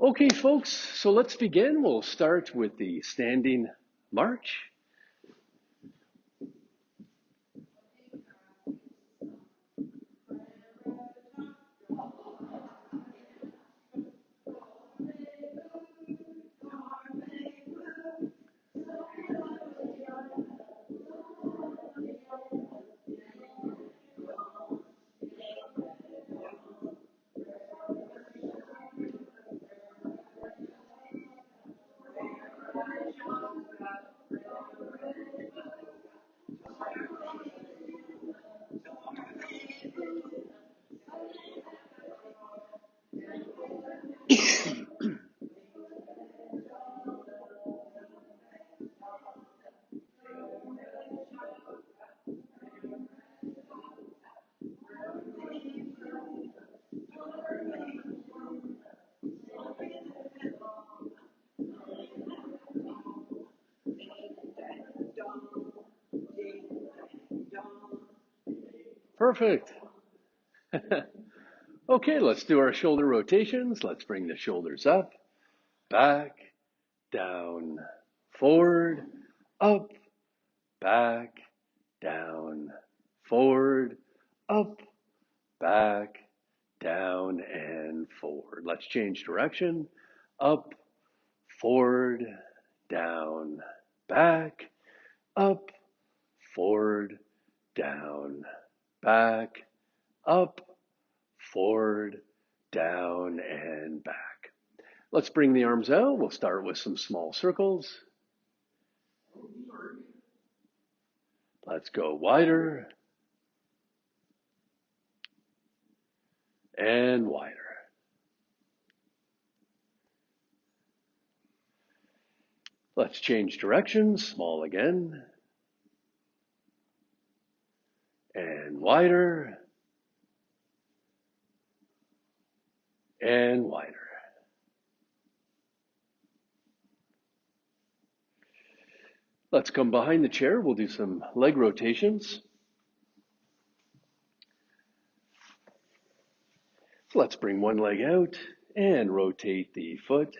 Okay, folks, so let's begin. We'll start with the standing march. Perfect. Okay, let's do our shoulder rotations. Let's bring the shoulders up, back, down, forward, up, back, down, forward, up, back, down, and forward. Let's change direction. Up, forward, down, back, up, forward, down, back, up, forward, down, and back. Let's bring the arms out. We'll start with some small circles. Let's go wider and wider. Let's change directions, small again, and wider, and wider. Let's come behind the chair. We'll do some leg rotations. So let's bring one leg out and rotate the foot.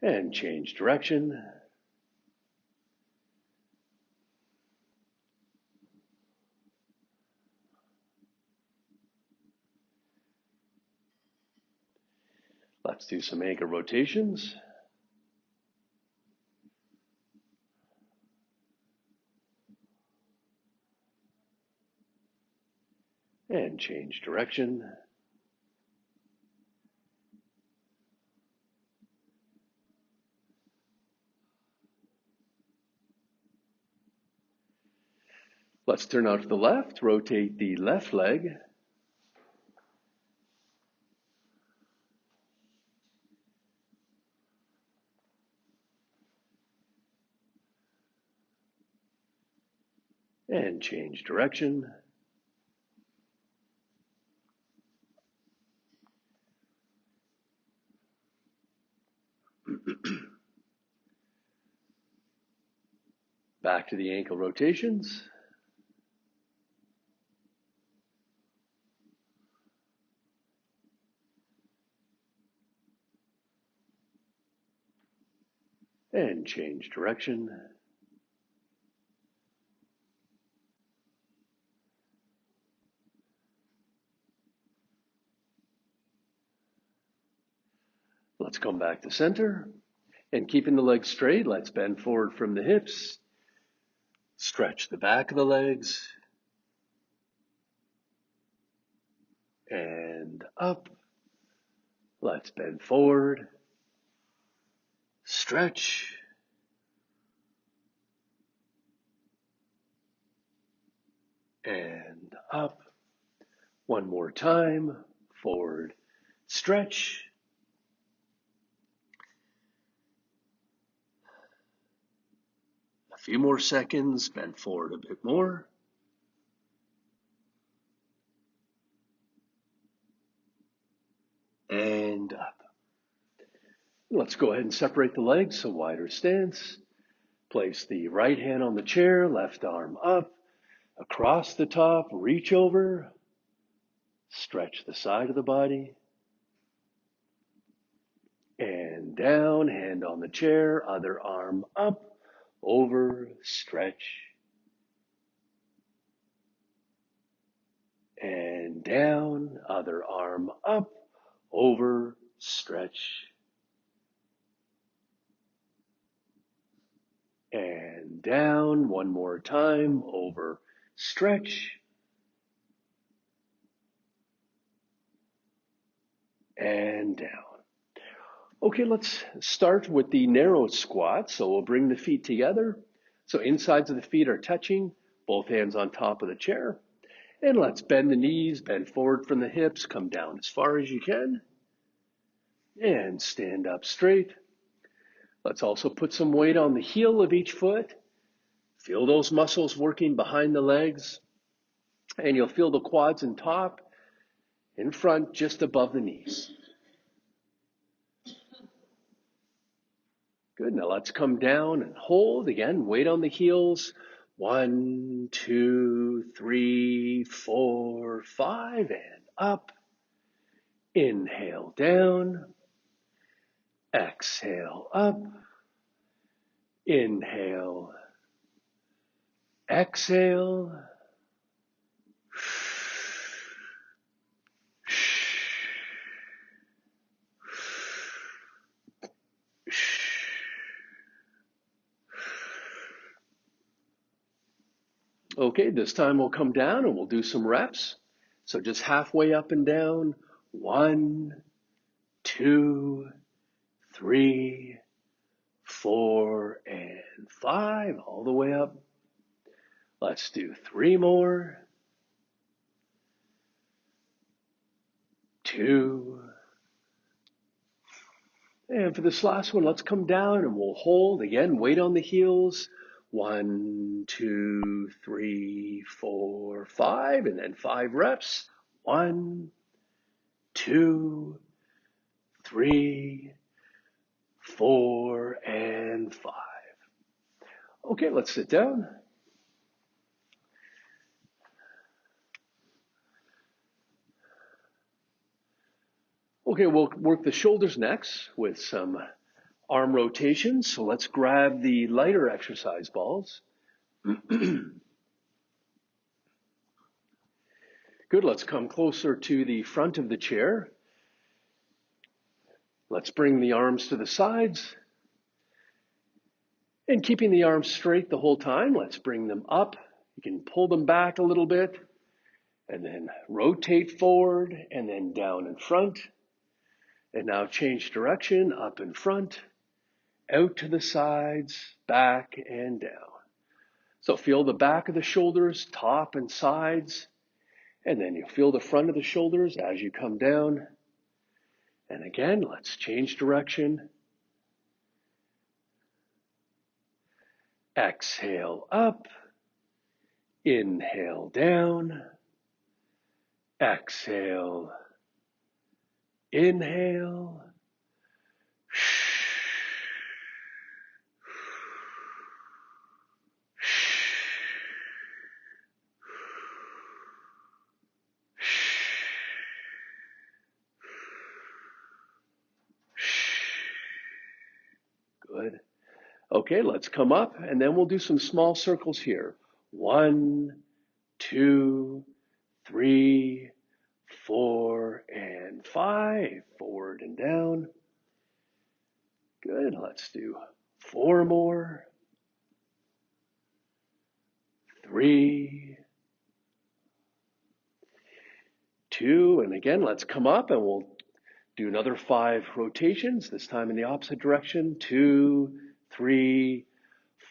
And change direction. Let's do some ankle rotations. And change direction. Let's turn out to the left, rotate the left leg. And change direction. Back to the ankle rotations. And change direction. Let's come back to center. And keeping the legs straight, let's bend forward from the hips. Stretch the back of the legs. And up. Let's bend forward. Stretch. And up. One more time. Forward. Stretch. A few more seconds. Bend forward a bit more. And up. Let's go ahead and separate the legs, so wider stance. Place the right hand on the chair, left arm up, across the top, reach over, stretch the side of the body, and down, hand on the chair, other arm up, over, stretch, and down, other arm up, over, stretch, and down, one more time, over, stretch, and down. Okay, let's start with the narrow squat. So we'll bring the feet together. So insides of the feet are touching, both hands on top of the chair. And let's bend the knees, bend forward from the hips, come down as far as you can. And stand up straight. Let's also put some weight on the heel of each foot. Feel those muscles working behind the legs. And you'll feel the quads and top in front just above the knees. Good, now let's come down and hold. Again, weight on the heels. 1, 2, 3, 4, 5, and up. Inhale down. Exhale up. Inhale. Exhale. Okay, this time we'll come down and we'll do some reps. So just halfway up and down. 1, 2, 3, 4, and 5, all the way up. Let's do 3 more. 2. And for this last one, let's come down and we'll hold. Again, weight on the heels. 1, 2, 3, 4, 5, and then 5 reps. 1, 2, 3, 4, and 5. Okay, let's sit down. Okay, we'll work the shoulders next with some arm rotations. So let's grab the lighter exercise balls. Good, let's come closer to the front of the chair. Let's bring the arms to the sides. And keeping the arms straight the whole time, let's bring them up. You can pull them back a little bit and then rotate forward and then down in front. And now change direction, up in front, out to the sides, back and down. So feel the back of the shoulders, top and sides, and then you'll feel the front of the shoulders as you come down. And again, let's change direction. Exhale up, inhale down, exhale, inhale, good. Okay, let's come up and then we'll do some small circles here. 1, 2, 3, 4, and 5. Forward and down. Good, let's do 4 more. 3, 2, and again, let's come up and we'll do another 5 rotations, this time in the opposite direction. 2, 3,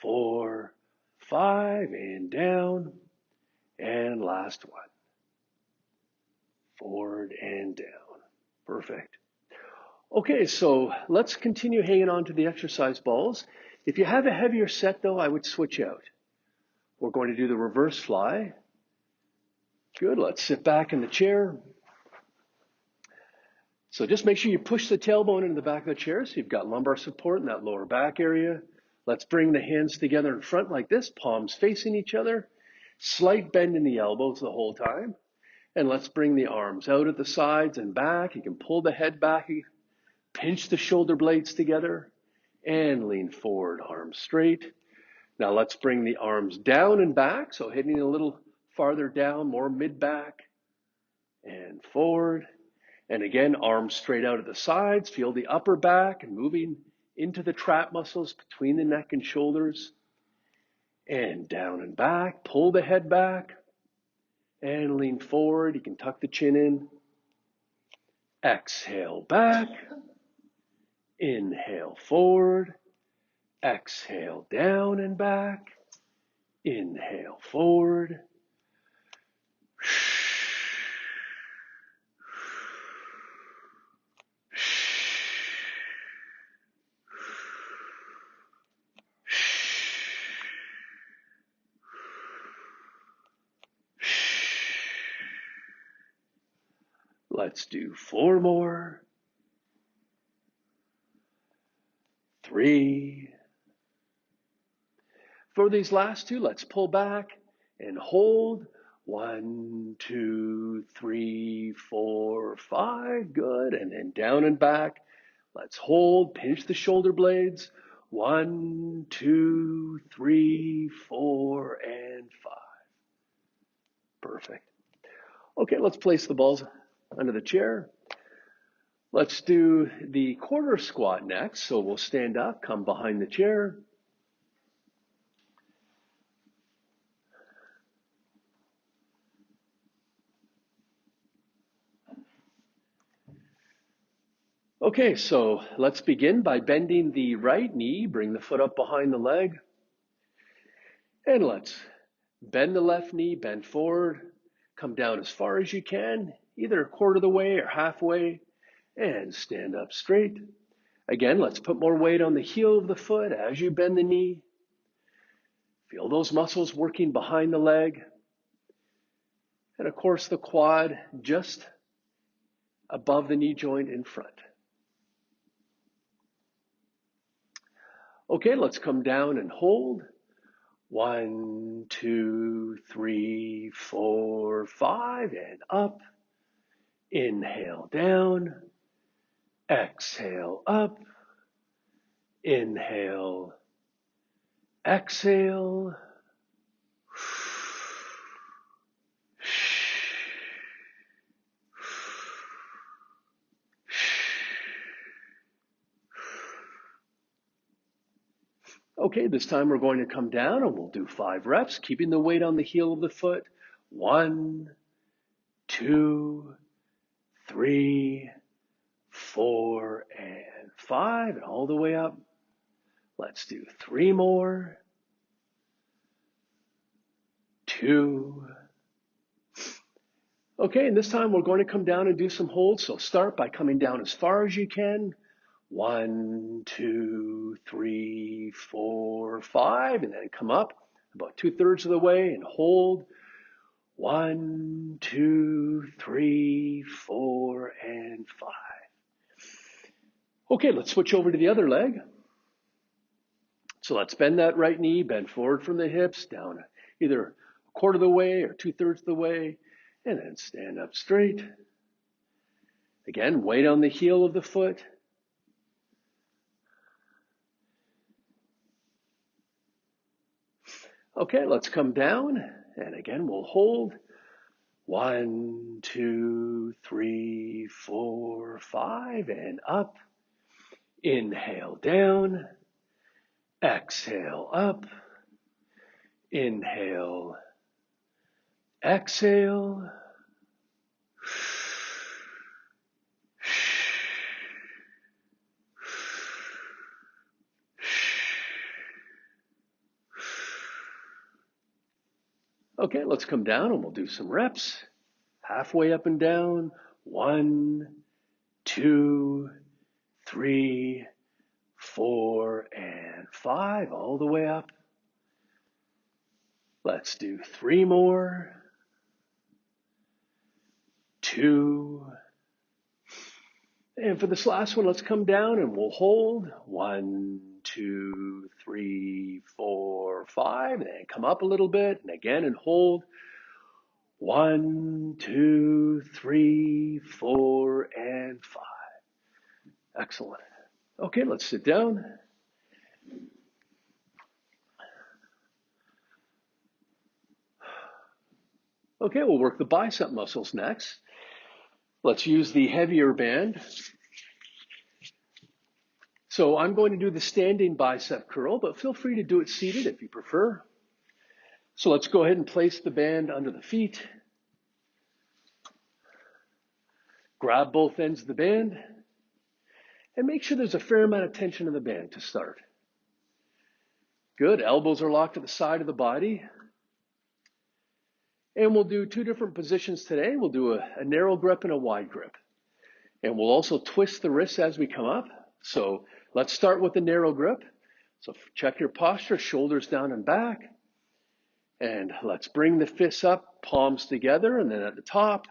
4, 5, and down. And last one. Forward and down. Perfect. Okay, so let's continue hanging on to the exercise balls. If you have a heavier set though, I would switch out. We're going to do the reverse fly. Good, let's sit back in the chair. So just make sure you push the tailbone into the back of the chair so you've got lumbar support in that lower back area. Let's bring the hands together in front like this, palms facing each other. Slight bend in the elbows the whole time. And let's bring the arms out at the sides and back. You can pull the head back, pinch the shoulder blades together, and lean forward, arms straight. Now let's bring the arms down and back, so hitting a little farther down, more mid-back, and forward. And again, arms straight out at the sides. Feel the upper back and moving into the trap muscles between the neck and shoulders. And down and back. Pull the head back and lean forward. You can tuck the chin in. Exhale back. Inhale forward. Exhale down and back. Inhale forward. Let's do 4 more. 3. For these last 2, let's pull back and hold. 1, 2, 3, 4, 5. Good. And then down and back. Let's hold. Pinch the shoulder blades. 1, 2, 3, 4, and 5. Perfect. Okay, let's place the balls under the chair. Let's do the quarter squat next. So we'll stand up, come behind the chair. Okay, so let's begin by bending the right knee. Bring the foot up behind the leg. And let's bend the left knee, bend forward. Come down as far as you can, either a quarter of the way or halfway. And stand up straight. Again, let's put more weight on the heel of the foot as you bend the knee. Feel those muscles working behind the leg. And of course, the quad just above the knee joint in front. Okay, let's come down and hold. 1, 2, 3, 4, 5, and up. Inhale down. Exhale up. Inhale. Exhale. Okay, this time we're going to come down and we'll do 5 reps, keeping the weight on the heel of the foot. 1, 2, 3, 4, and 5, and all the way up. Let's do 3 more. 2. Okay, and this time we're going to come down and do some holds. So start by coming down as far as you can. 1, 2, 3, 4, 5, and then come up about 2/3 of the way and hold. 1, 2, 3, 4, and 5. Okay, let's switch over to the other leg. So let's bend that right knee, bend forward from the hips, down either a quarter of the way or 2/3 of the way, and then stand up straight. Again, weight on the heel of the foot. Okay, let's come down, and again, we'll hold. 1, 2, 3, 4, 5, and up. Inhale down. Exhale up. Inhale. Exhale. Okay, let's come down and we'll do some reps. Halfway up and down. 1, 2, 3, 4, and 5, all the way up. Let's do 3 more. 2, And for this last one, let's come down and we'll hold. 1, 2, 3, 4, 5. And then come up a little bit and again and hold. 1, 2, 3, 4, and 5. Excellent. Okay, let's sit down. Okay, we'll work the bicep muscles next. Let's use the heavier band. So I'm going to do the standing bicep curl, but feel free to do it seated if you prefer. So let's go ahead and place the band under the feet. Grab both ends of the band and make sure there's a fair amount of tension in the band to start. Good, elbows are locked to the side of the body. And we'll do two different positions today. We'll do a narrow grip and a wide grip. And we'll also twist the wrists as we come up. So let's start with the narrow grip. So check your posture, shoulders down and back. And let's bring the fists up, palms together, and then at the top,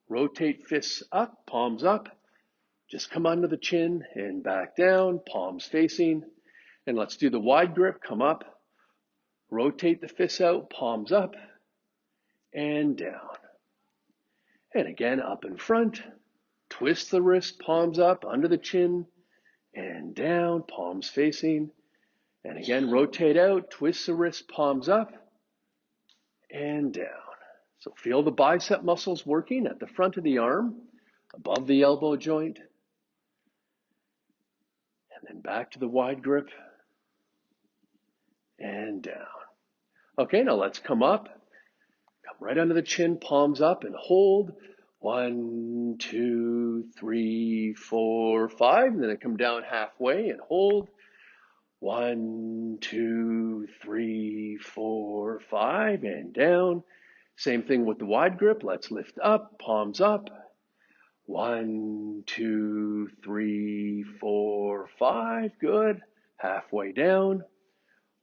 rotate fists up, palms up. Just come under the chin and back down, palms facing. And let's do the wide grip, come up, rotate the fists out, palms up, and down. And again, up in front, twist the wrist, palms up, under the chin, and down, palms facing. And again, rotate out, twist the wrist, palms up, and down. So feel the bicep muscles working at the front of the arm, above the elbow joint. And then back to the wide grip, and down. Okay, now let's come up. Come right under the chin, palms up, and hold. 1, 2, 3, 4, 5. And then I come down halfway and hold. 1, 2, 3, 4, 5, and down. Same thing with the wide grip. Let's lift up, palms up. 1, 2, 3, 4, 5. Good. Halfway down.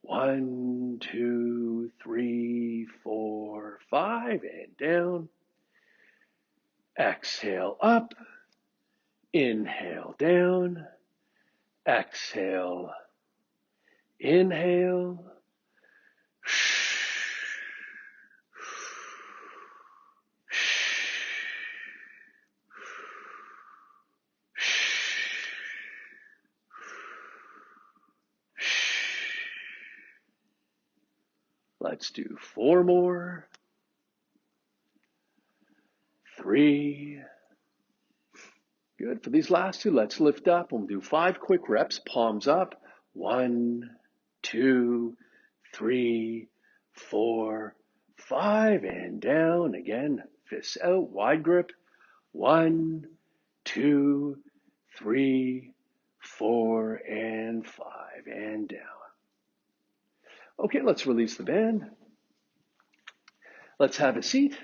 1, 2, 3, 4, 5, and down. Exhale up. Inhale down. Exhale. Inhale. Let's do 4 more. 3. Good. For these last two, let's lift up. We'll do 5 quick reps. Palms up. 1, 2, 3, 4, 5, and down. Again, fists out, wide grip. 1, 2, 3, 4, and 5, and down. Okay, let's release the band. Let's have a seat.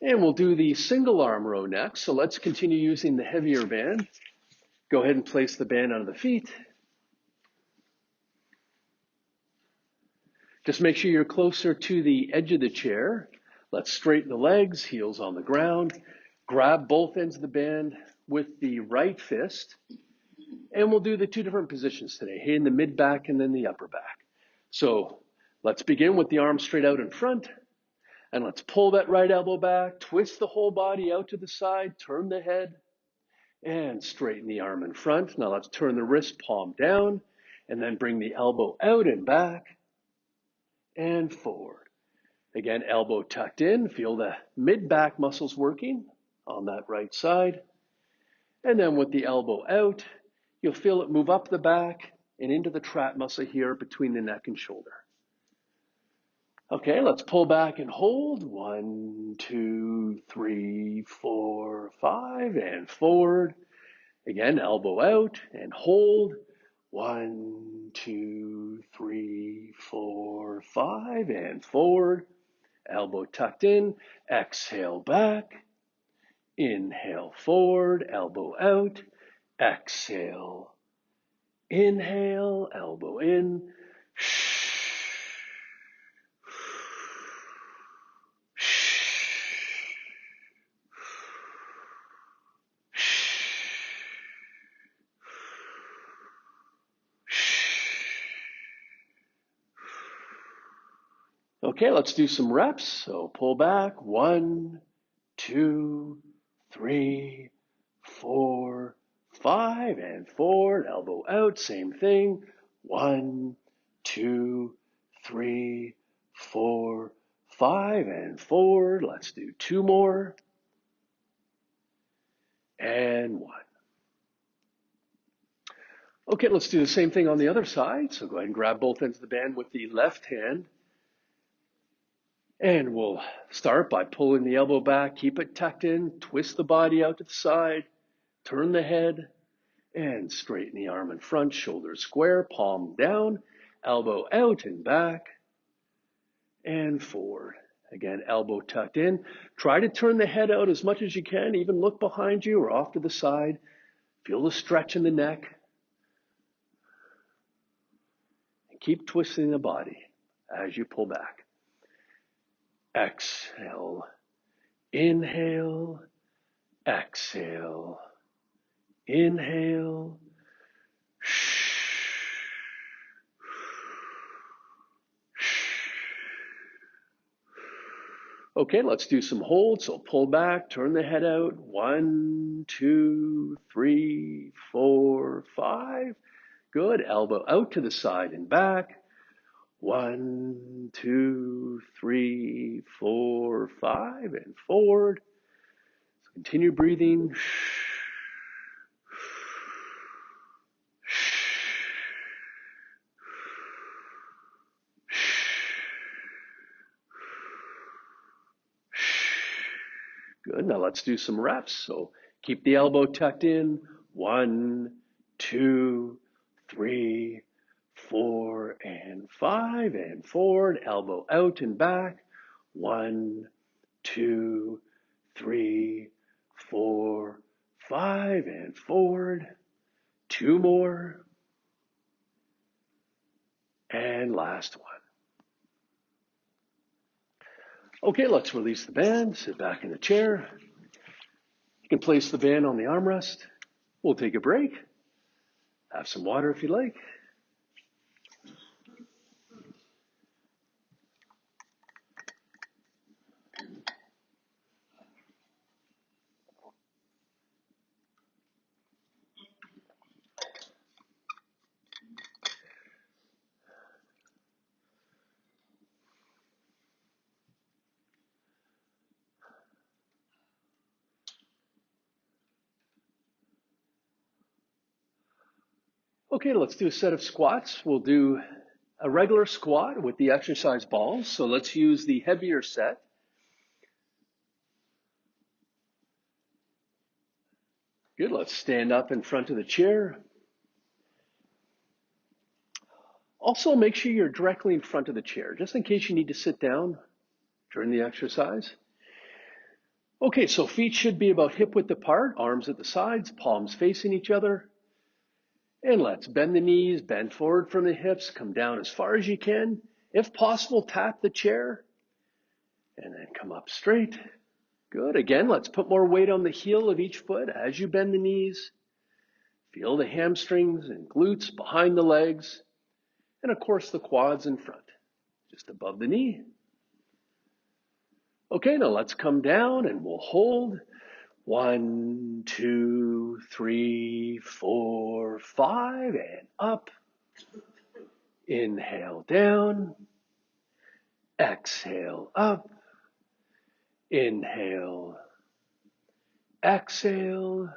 And we'll do the single arm row next. So let's continue using the heavier band. Go ahead and place the band under the feet. Just make sure you're closer to the edge of the chair. Let's straighten the legs, heels on the ground. Grab both ends of the band with the right fist. And we'll do the two different positions today, in the mid back and then the upper back. So let's begin with the arms straight out in front. And let's pull that right elbow back, twist the whole body out to the side, turn the head, and straighten the arm in front. Now let's turn the wrist palm down, and then bring the elbow out and back, and forward. Again, elbow tucked in, feel the mid-back muscles working on that right side. And then with the elbow out, you'll feel it move up the back and into the trap muscle here between the neck and shoulder. Okay, let's pull back and hold. 1, 2, 3, 4, 5, and forward. Again, elbow out and hold. 1, 2, 3, 4, 5, and forward. Elbow tucked in. Exhale back. Inhale forward. Elbow out. Exhale. Inhale. Elbow in. Okay, let's do some reps. So pull back, 1, 2, 3, 4, 5, and forward, elbow out, same thing. 1, 2, 3, 4, 5, and forward. Let's do 2 more. And 1. Okay, let's do the same thing on the other side. So go ahead and grab both ends of the band with the left hand. And we'll start by pulling the elbow back, keep it tucked in, twist the body out to the side, turn the head, and straighten the arm in front, shoulders square, palm down, elbow out and back, and forward. Again, elbow tucked in. Try to turn the head out as much as you can, even look behind you or off to the side. Feel the stretch in the neck. And keep twisting the body as you pull back. Exhale, inhale, exhale, inhale. Okay, let's do some holds. So pull back, turn the head out. 1, 2, 3, 4, 5. Good. Elbow out to the side and back. 1, 2, 3, 4, 5, and forward. So continue breathing. Good. Now let's do some reps. So keep the elbow tucked in. 1, 2, 3, 4, and 5, and forward. Elbow out and back. 1, 2, 3, 4, 5, and forward. 2 more. And last one. Okay, let's release the band. Sit back in the chair. You can place the band on the armrest. We'll take a break. Have some water if you like. Okay, let's do a set of squats. We'll do a regular squat with the exercise balls. So let's use the heavier set. Good, let's stand up in front of the chair. Also, make sure you're directly in front of the chair, just in case you need to sit down during the exercise. Okay, so feet should be about hip width apart, arms at the sides, palms facing each other. And let's bend the knees, bend forward from the hips, come down as far as you can. If possible, tap the chair, and then come up straight. Good. Again, let's put more weight on the heel of each foot as you bend the knees. Feel the hamstrings and glutes behind the legs. And of course, the quads in front, just above the knee. Okay, now let's come down and we'll hold. 1, 2, 3, 4, 5, and up. Inhale down. Exhale up. Inhale. Exhale.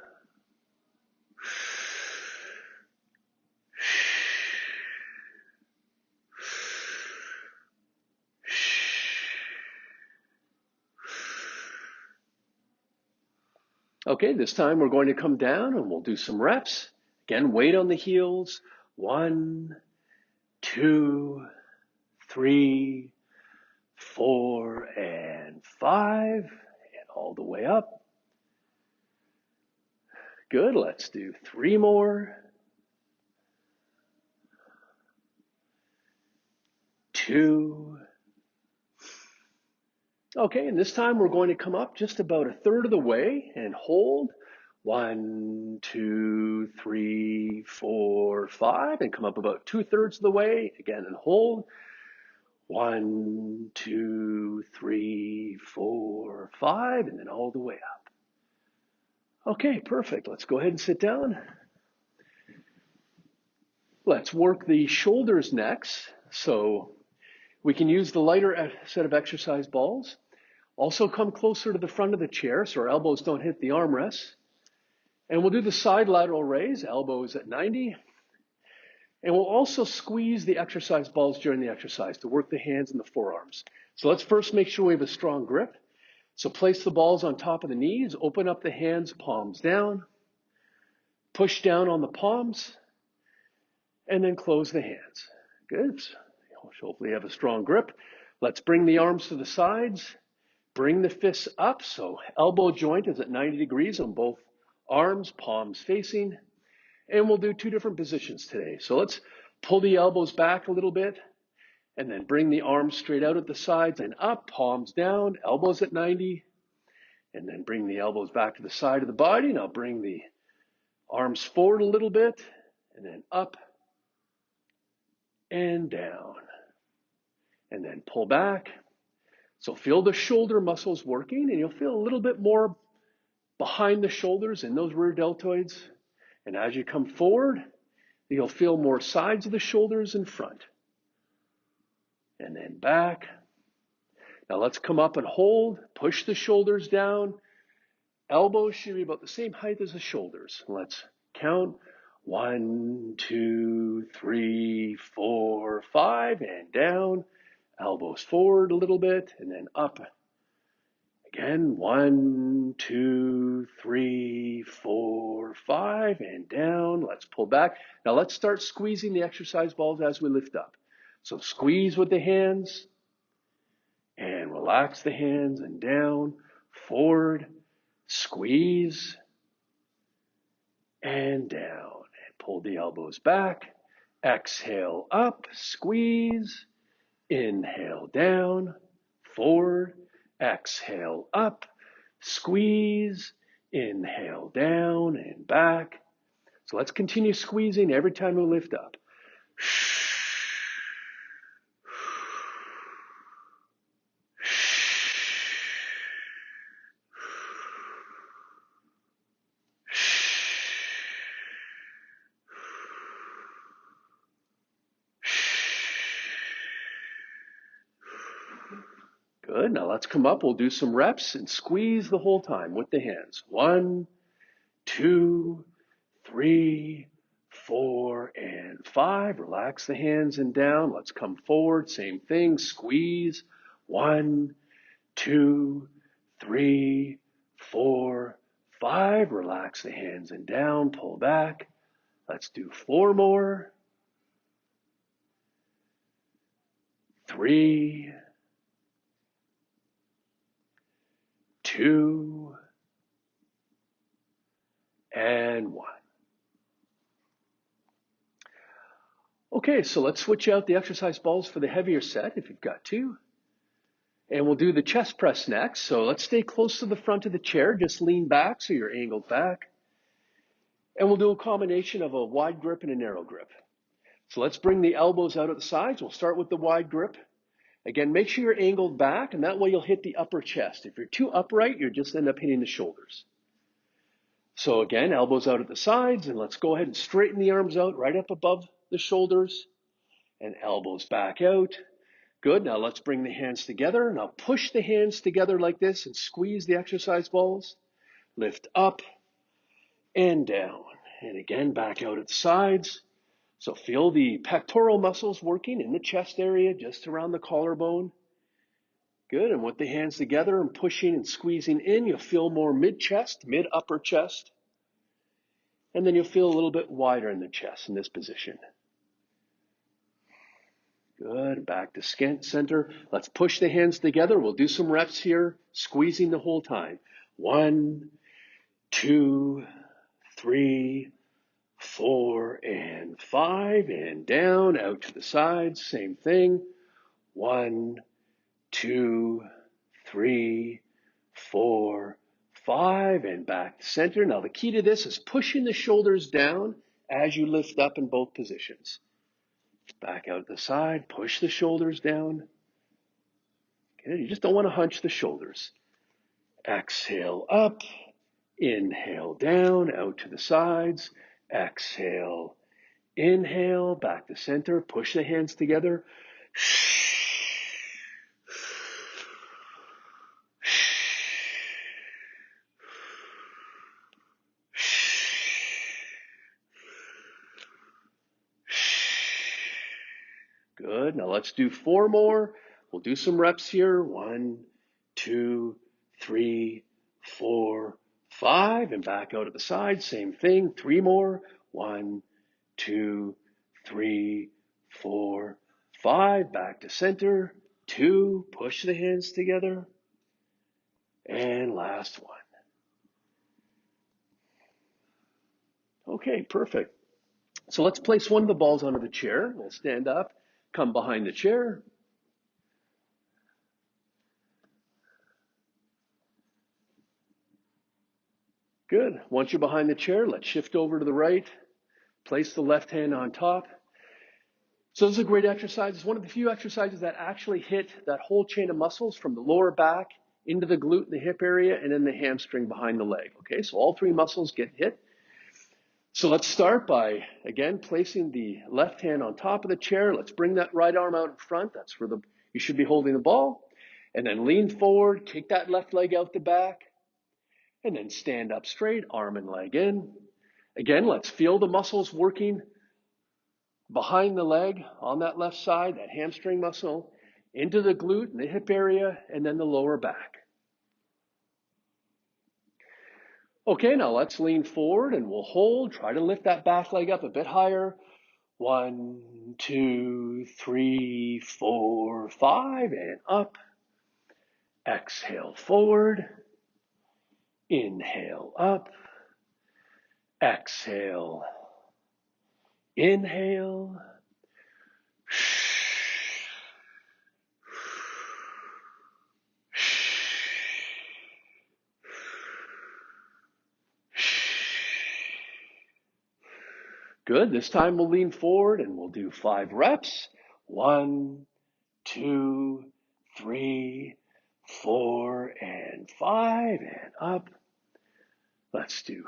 Okay, this time we're going to come down and we'll do some reps. Again, weight on the heels. 1, 2, 3, 4, and 5, and all the way up. Good, let's do 3 more. 2. Okay, and this time we're going to come up just about a third of the way and hold. 1, 2, 3, 4, 5, and come up about 2/3 of the way. Again, and hold. 1, 2, 3, 4, 5, and then all the way up. Okay, perfect. Let's go ahead and sit down. Let's work the shoulders next. So we can use the lighter set of exercise balls. Also come closer to the front of the chair so our elbows don't hit the armrests. And we'll do the side lateral raise, elbows at 90. And we'll also squeeze the exercise balls during the exercise to work the hands and the forearms. So let's first make sure we have a strong grip. So place the balls on top of the knees, open up the hands, palms down, push down on the palms, and then close the hands. Good. Hopefully you have a strong grip. Let's bring the arms to the sides. Bring the fists up. So elbow joint is at 90 degrees on both arms, palms facing. And we'll do two different positions today. So let's pull the elbows back a little bit and then bring the arms straight out at the sides and up, palms down, elbows at 90. And then bring the elbows back to the side of the body. Now bring the arms forward a little bit and then up and down. And then pull back. So feel the shoulder muscles working, and you'll feel a little bit more behind the shoulders in those rear deltoids. And as you come forward, you'll feel more sides of the shoulders in front. And then back. Now let's come up and hold. Push the shoulders down. Elbows should be about the same height as the shoulders. Let's count. 1, 2, 3, 4, 5, and down. Elbows forward a little bit, and then up. Again, 1, 2, 3, 4, 5, and down. Let's pull back. Now let's start squeezing the exercise balls as we lift up. So squeeze with the hands, and relax the hands, and down, forward, squeeze, and down. And pull the elbows back. Exhale up, squeeze. Inhale down, forward, exhale up, squeeze, inhale down and back. So let's continue squeezing every time we lift up. Good. Now let's come up. We'll do some reps and squeeze the whole time with the hands. 1, 2, 3, 4, and 5. Relax the hands and down. Let's come forward. Same thing. Squeeze. 1, 2, 3, 4, 5. Relax the hands and down. Pull back. Let's do 4 more. 3, 2, and 1. Okay, so let's switch out the exercise balls for the heavier set if you've got two. And we'll do the chest press next. So let's stay close to the front of the chair. Just lean back so you're angled back. And we'll do a combination of a wide grip and a narrow grip. So let's bring the elbows out at the sides. We'll start with the wide grip. Again, make sure you're angled back, and that way you'll hit the upper chest. If you're too upright, you'll just end up hitting the shoulders. So again, elbows out at the sides, and let's go ahead and straighten the arms out right up above the shoulders, and elbows back out. Good. Now let's bring the hands together. Now push the hands together like this and squeeze the exercise balls. Lift up and down. And again, back out at the sides. So feel the pectoral muscles working in the chest area, just around the collarbone. Good. And with the hands together and pushing and squeezing in, you'll feel more mid-chest, mid-upper chest. And then you'll feel a little bit wider in the chest in this position. Good. Back to center. Let's push the hands together. We'll do some reps here, squeezing the whole time. 1, 2, 3, 4, and 5, and down, out to the sides, same thing. 1, 2, 3, 4, 5, and back to center. Now the key to this is pushing the shoulders down as you lift up in both positions. Back out the side, push the shoulders down. Okay, you just don't want to hunch the shoulders. Exhale up, inhale down, out to the sides. Exhale, inhale, back to center. Push the hands together. Good. Now let's do 4 more. We'll do some reps here. 1, 2, 3, 4, 5. And back out at the side. Same thing. 3 more. 1, 2, 3, 4, 5. Back to center. 2. Push the hands together. And last one. Okay, perfect. So let's place one of the balls onto the chair. We'll stand up, come behind the chair. Good. Once you're behind the chair, let's shift over to the right. Place the left hand on top. So this is a great exercise. It's one of the few exercises that actually hit that whole chain of muscles from the lower back into the glute and the hip area and then the hamstring behind the leg. Okay, so all 3 muscles get hit. So let's start by, again, placing the left hand on top of the chair. Let's bring that right arm out in front. That's where you should be holding the ball. And then lean forward, kick that left leg out the back. And then stand up straight, arm and leg in. Again, let's feel the muscles working behind the leg on that left side, that hamstring muscle, into the glute and the hip area, and then the lower back. Okay, now let's lean forward and we'll hold. Try to lift that back leg up a bit higher. 1, 2, 3, 4, 5, and up. Exhale forward. Inhale up. Exhale. Inhale. Good. This time we'll lean forward and we'll do 5 reps. 1, 2, 3, 4, and 5, and up. Let's do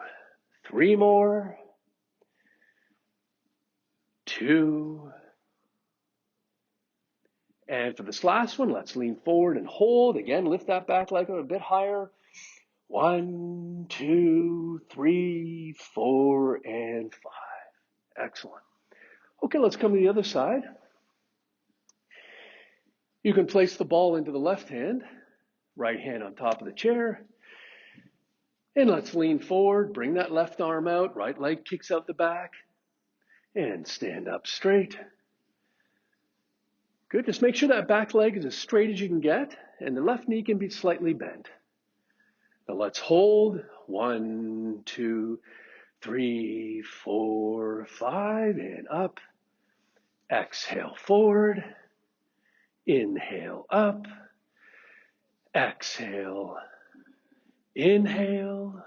3 more. 2. And for this last one, let's lean forward and hold. Again, lift that back leg up a bit higher. 1, 2, 3, 4, and 5. Excellent. Okay, let's come to the other side. You can place the ball into the left hand, right hand on top of the chair. And let's lean forward, bring that left arm out, right leg kicks out the back, and stand up straight. Good, just make sure that back leg is as straight as you can get, and the left knee can be slightly bent. Now let's hold. 1, 2, 3, 4, 5, and up. Exhale forward. Inhale up. Exhale. Inhale.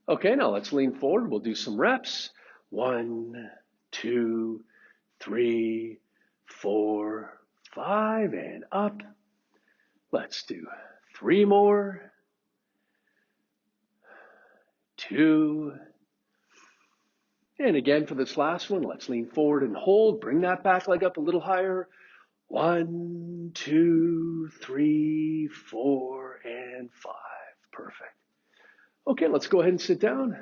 Okay, now let's lean forward. We'll do some reps. 1, 2, 3, 4, 5, and up. Let's do 3 more. 2. And again for this last one, let's lean forward and hold. Bring that back leg up a little higher. 1, 2, 3, 4, and 5. Perfect. Okay, let's go ahead and sit down.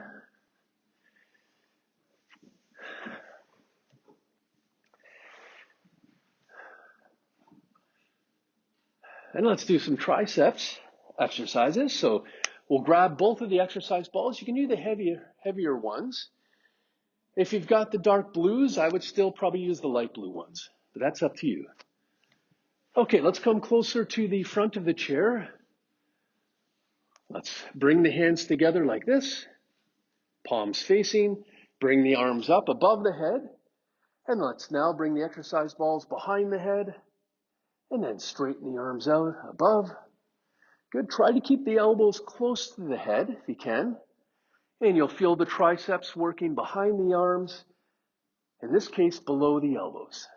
And let's do some triceps exercises. So we'll grab both of the exercise balls. You can use the heavier ones. If you've got the dark blues, I would still probably use the light blue ones, but that's up to you. Okay, let's come closer to the front of the chair. Let's bring the hands together like this, palms facing, bring the arms up above the head, and let's now bring the exercise balls behind the head, and then straighten the arms out above, Good. Try to keep the elbows close to the head if you can. And you'll feel the triceps working behind the arms, in this case below the elbows.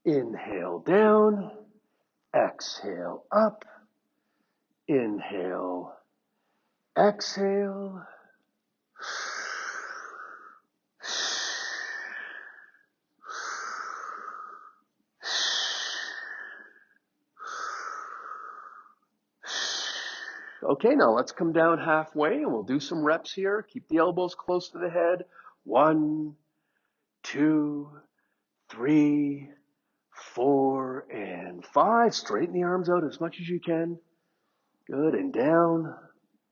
Inhale down, exhale up, inhale, exhale. Okay, now let's come down halfway and we'll do some reps here. Keep the elbows close to the head. 1, 2, 3, 4, and 5. Straighten the arms out as much as you can. Good, and down.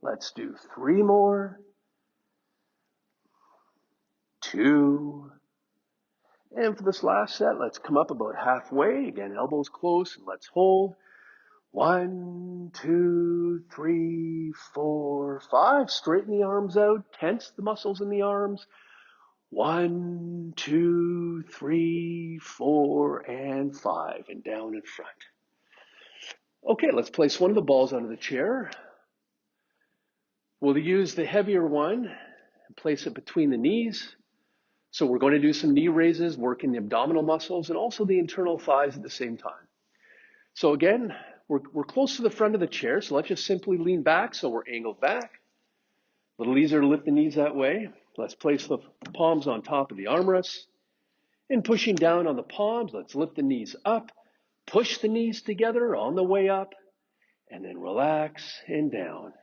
Let's do 3 more. 2. And for this last set, let's come up about halfway. Again, elbows close, and let's hold. 1, 2, 3, 4, 5. Straighten the arms out. Tense the muscles in the arms. 1, 2, 3, 4, and 5. And down in front. Okay, let's place one of the balls under the chair. We'll use the heavier one and place it between the knees. So we're going to do some knee raises, working the abdominal muscles and also the internal thighs at the same time. So again, we're close to the front of the chair, so let's just simply lean back so we're angled back. A little easier to lift the knees that way. Let's place the palms on top of the armrests. And pushing down on the palms, let's lift the knees up. Push the knees together on the way up. And then relax and down.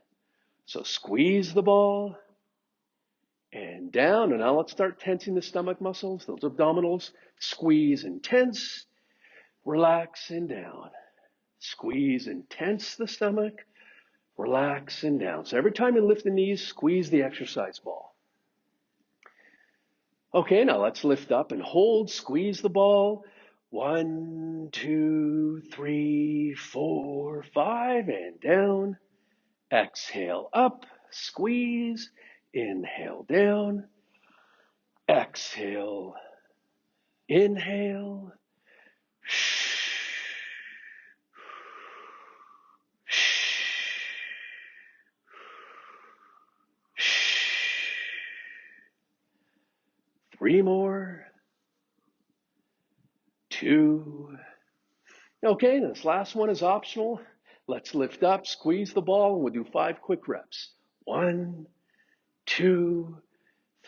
So squeeze the ball. And down. And now let's start tensing the stomach muscles, those abdominals. Squeeze and tense. Relax and down. Squeeze and tense the stomach. Relax and down. So every time you lift the knees, squeeze the exercise ball. Okay, now let's lift up and hold. Squeeze the ball. 1, 2, 3, 4, 5, and down. Exhale up. Squeeze. Inhale down. Exhale. Inhale. 3 more. 2. Okay, this last one is optional. Let's lift up, squeeze the ball, and we'll do 5 quick reps. 1, 2,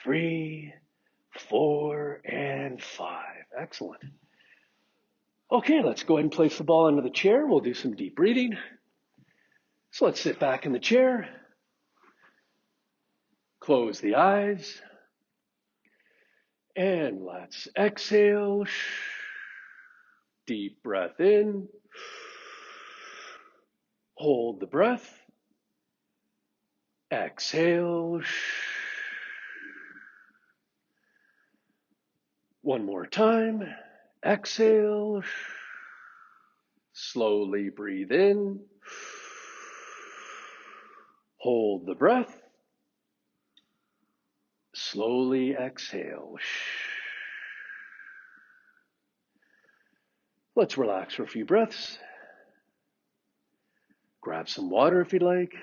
3, 4, and 5. Excellent. Okay, let's go ahead and place the ball under the chair. We'll do some deep breathing. So let's sit back in the chair. Close the eyes. And let's exhale. Deep breath in. Hold the breath. Exhale. One more time. Exhale. Slowly breathe in. Hold the breath. Slowly exhale. Let's relax for a few breaths. Grab some water if you'd like.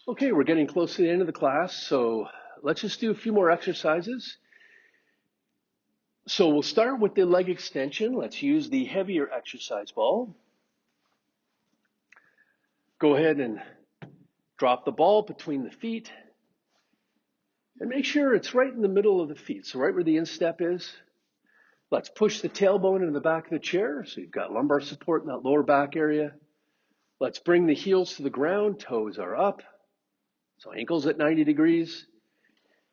Okay, we're getting close to the end of the class, so let's just do a few more exercises. So we'll start with the leg extension. Let's use the heavier exercise ball. Go ahead and drop the ball between the feet. And make sure it's right in the middle of the feet, so right where the instep is. Let's push the tailbone into the back of the chair, so you've got lumbar support in that lower back area. Let's bring the heels to the ground, toes are up. So ankles at 90 degrees.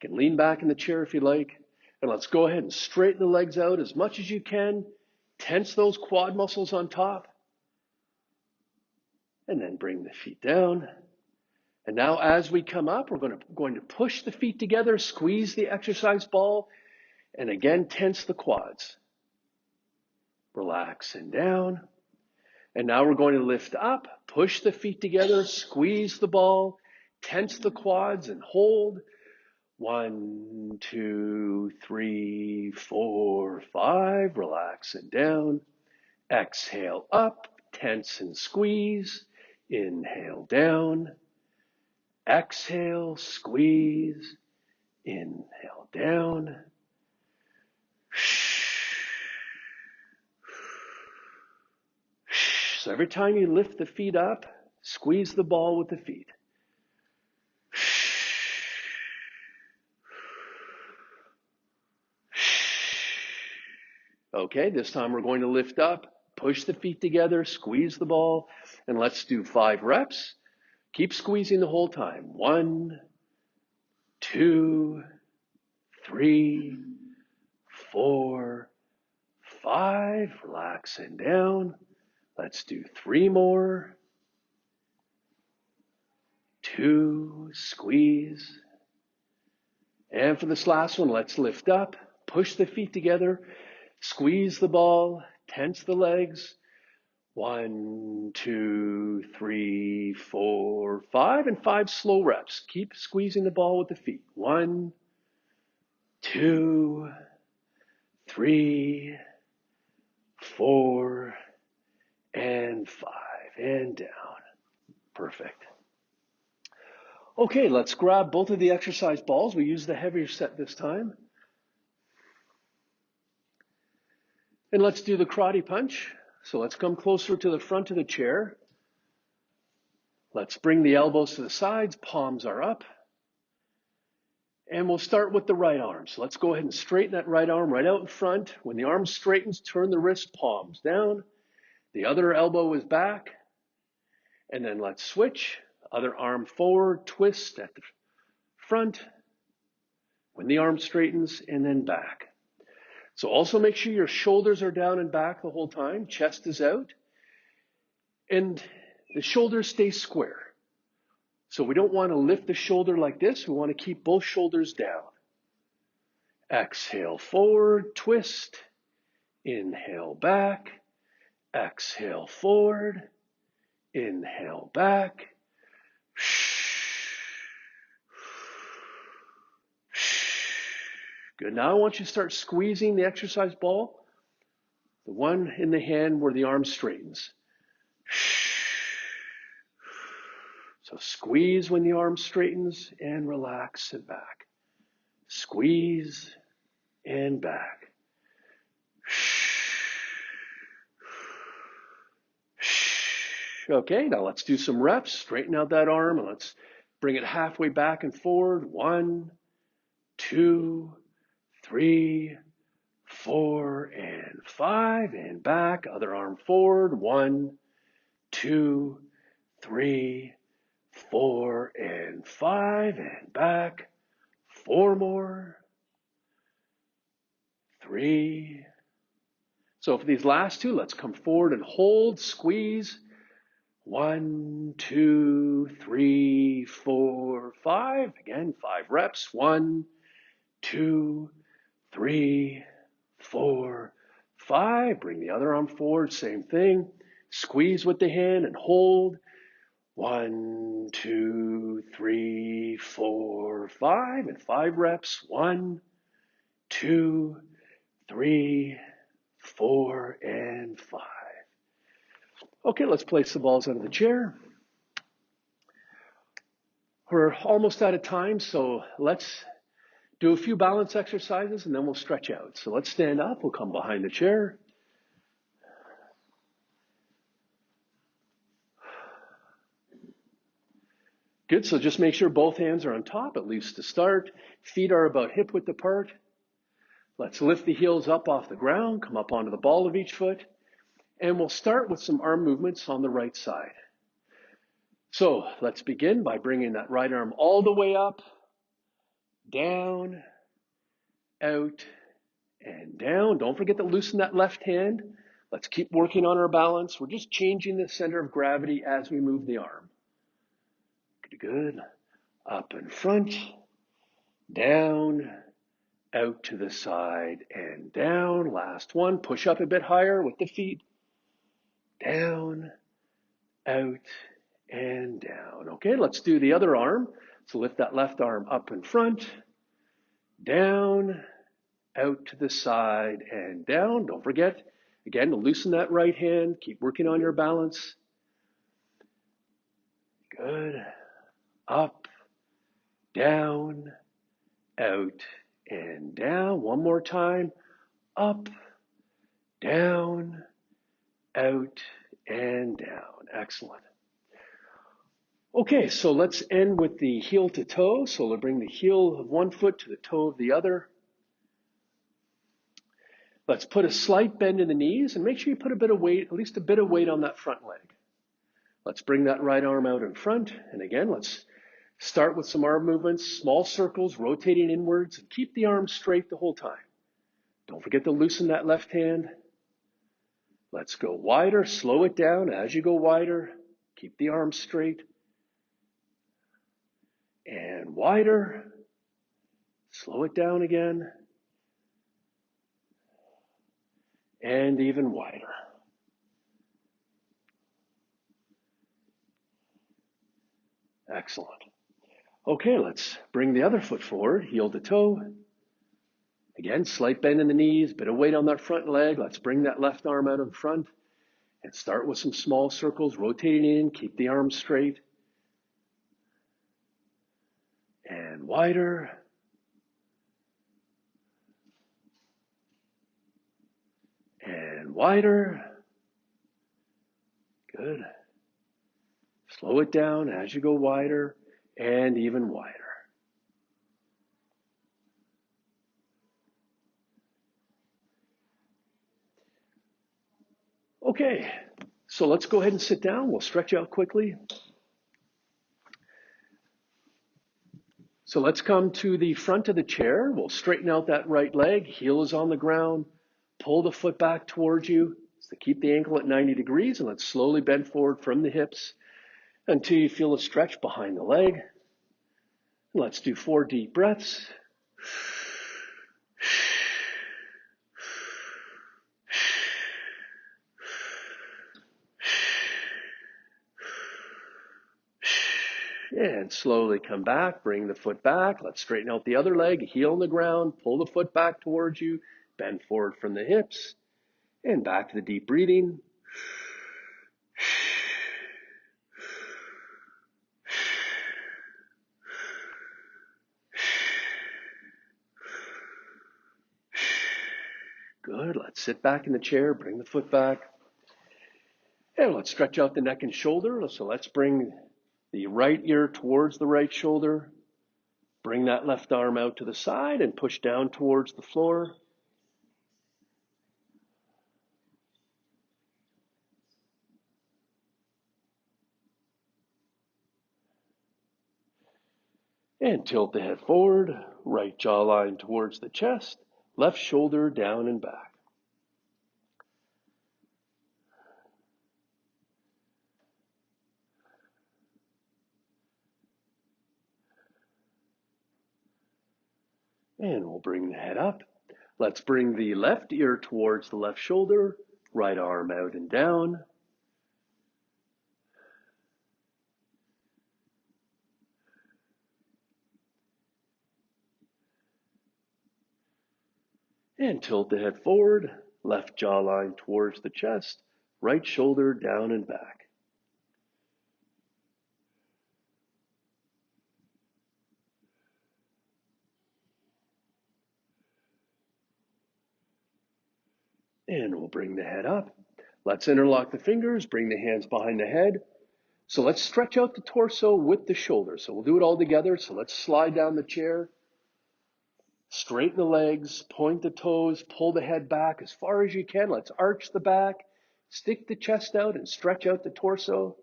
You can lean back in the chair if you like. And let's go ahead and straighten the legs out as much as you can. Tense those quad muscles on top. And then bring the feet down. And now as we come up, we're going to push the feet together, squeeze the exercise ball, and again, tense the quads. Relax and down. And now we're going to lift up, push the feet together, squeeze the ball, tense the quads, and hold. 1, 2, 3, 4, 5. Relax and down. Exhale up, tense and squeeze. Inhale down. Exhale, squeeze. Inhale down. So every time you lift the feet up, squeeze the ball with the feet. Okay, this time we're going to lift up, push the feet together, squeeze the ball, and let's do 5 reps. Keep squeezing the whole time. 1, 2, 3, 4, 5. Relax and down. Let's do 3 more. 2, squeeze. And for this last one, let's lift up, push the feet together, squeeze the ball, tense the legs. 1, 2, 3, 4, 5, and 5 slow reps. Keep squeezing the ball with the feet. 1, 2, 3, 4, and 5, and down. Perfect. Okay, let's grab both of the exercise balls. We use the heavier set this time. And let's do the karate punch. So let's come closer to the front of the chair. Let's bring the elbows to the sides, palms are up. And we'll start with the right arm. So let's go ahead and straighten that right arm right out in front. When the arm straightens, turn the wrist palms down. The other elbow is back. And then let's switch. Other arm forward, twist at the front. When the arm straightens, and then back. So also make sure your shoulders are down and back the whole time. Chest is out. And the shoulders stay square. So we don't want to lift the shoulder like this. We want to keep both shoulders down. Exhale forward, twist. Inhale back. Exhale forward. Inhale back. Good. Now I want you to start squeezing the exercise ball. The one in the hand where the arm straightens. So squeeze when the arm straightens and relax and back. Squeeze and back. Okay, now let's do some reps. Straighten out that arm and let's bring it halfway back and forward. 1, 2, 3, 4, and 5, and back. Other arm forward. 1, 2, 3, 4, and 5, and back. 4 more. 3. So for these last 2, let's come forward and hold, squeeze. 1, 2, 3, 4, 5. Again, 5 reps. 1, 2, 3, 4, 5. Bring the other arm forward, same thing. Squeeze with the hand and hold. 1, 2, 3, 4, 5. And 5 reps. 1, 2, 3, 4, and 5. Okay, let's place the balls under the chair. We're almost out of time, so let's do a few balance exercises and then we'll stretch out. So let's stand up. We'll come behind the chair. Good, so just make sure both hands are on top, at least to start. Feet are about hip width apart. Let's lift the heels up off the ground, come up onto the ball of each foot. And we'll start with some arm movements on the right side. So let's begin by bringing that right arm all the way up, down, out, and down. Don't forget to loosen that left hand. Let's keep working on our balance. We're just changing the center of gravity as we move the arm. Good. Up in front, down, out to the side and down. Last one. Push up a bit higher with the feet. Down, out, and down. Okay, let's do the other arm. So lift that left arm up in front, down, out to the side and down. Don't forget, again, to loosen that right hand. Keep working on your balance. Good. Up, down, out, and down. One more time. Up, down, out, and down. Excellent. Okay, so let's end with the heel to toe. So we'll bring the heel of one foot to the toe of the other. Let's put a slight bend in the knees and make sure you put a bit of weight, at least a bit of weight on that front leg. Let's bring that right arm out in front. And again, let's start with some arm movements, small circles, rotating inwards, and keep the arm straight the whole time. Don't forget to loosen that left hand. Let's go wider, slow it down as you go wider. Keep the arm straight. And wider. Slow it down again. And even wider. Excellent. Okay, let's bring the other foot forward, heel to toe. Again, slight bend in the knees, bit of weight on that front leg. Let's bring that left arm out in front and start with some small circles, rotating in, keep the arm straight. And wider. And wider. Good. Slow it down as you go wider and even wider. Okay, so let's go ahead and sit down. We'll stretch out quickly. So let's come to the front of the chair. We'll straighten out that right leg. Heel is on the ground. Pull the foot back towards you. So keep the ankle at 90 degrees and let's slowly bend forward from the hips until you feel a stretch behind the leg. Let's do 4 deep breaths. And slowly come back, bring the foot back. Let's straighten out the other leg, heel on the ground, pull the foot back towards you, bend forward from the hips, and back to the deep breathing. Good, let's sit back in the chair, bring the foot back. And let's stretch out the neck and shoulder. So let's bring the right ear towards the right shoulder. Bring that left arm out to the side and push down towards the floor. And tilt the head forward, right jawline towards the chest, left shoulder down and back. And we'll bring the head up. Let's bring the left ear towards the left shoulder, right arm out and down. And tilt the head forward, left jawline towards the chest, right shoulder down and back. And we'll bring the head up. Let's interlock the fingers, bring the hands behind the head. So let's stretch out the torso with the shoulders. So we'll do it all together. So let's slide down the chair, straighten the legs, point the toes, pull the head back as far as you can. Let's arch the back, stick the chest out and stretch out the torso.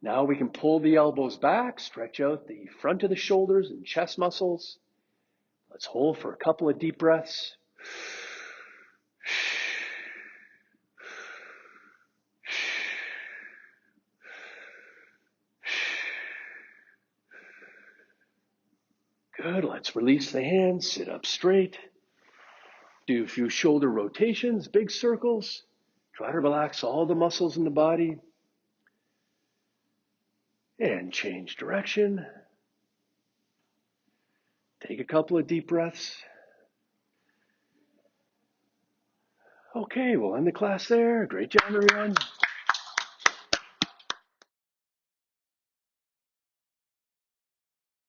Now we can pull the elbows back, stretch out the front of the shoulders and chest muscles. Let's hold for a couple of deep breaths. Good. Let's release the hands, sit up straight. Do a few shoulder rotations, big circles. Try to relax all the muscles in the body. And change direction. Take a couple of deep breaths. Okay, we'll end the class there. Great job, everyone.